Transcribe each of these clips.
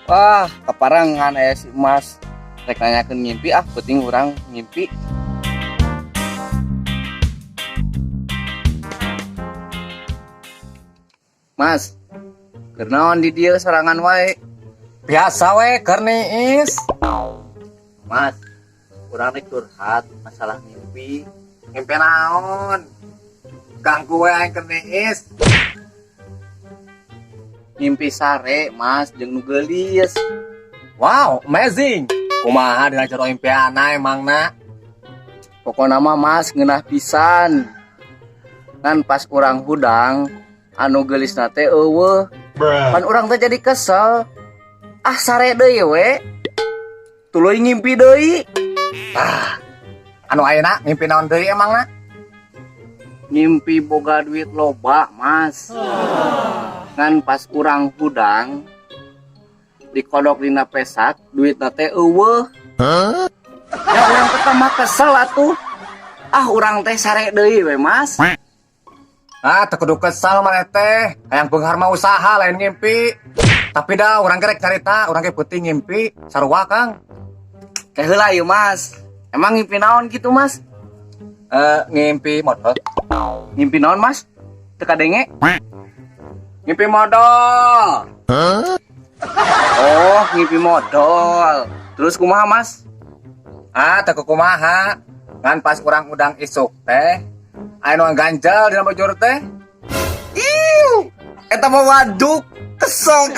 Wah, keparangan si Mas. Rek nanyakeun ngimpi penting urang ngimpi. Mas, keur naon di dieu sorangan wae? Biasa we keur niis. Mas, urang rek curhat masalah ngimpi. Ngimpi naon? Ganggu we aing keur niis. Ngimpi sare, Mas, jeung nu geulis. Wow, amazing. Kumaha dina jero impianna emangna? Pokona mah Mas ngeunah pisan. Kan pas urang hudang anu geulisna teh eueuh. Pan urang teh jadi kesel. Ah sare deui we. Tuluy ngimpi deui. Anu ayeuna ngimpi naon deui emangna? Ngimpi boga duit loba, Mas. Ngan pas urang hudang dikodok dina pesak, duitna teh eueuh. Ya urang teh mah kesel atuh. Ah urang teh sare deui we, Mas. Teu kudu kesal maneh teh. Hayang beunghar mah usaha lain ngimpi. Tapi dah urang ge rek carita, urang ge peuting ngimpi sarua Kang. Kayak heula ieu, Mas. Emang ngimpi naon gitu, Mas? Ngimpi modal. Ngimpi naon, Mas? Teu kadenge? Ngimpi modal. Oh, ngimpi modal. Terus kumaha, Mas? Teu kumaha. Ngan pas urang udang isuk teh, aya nu ganjel dina bajur teh. Iu, eta mah waduk. Kesel.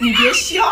你别笑。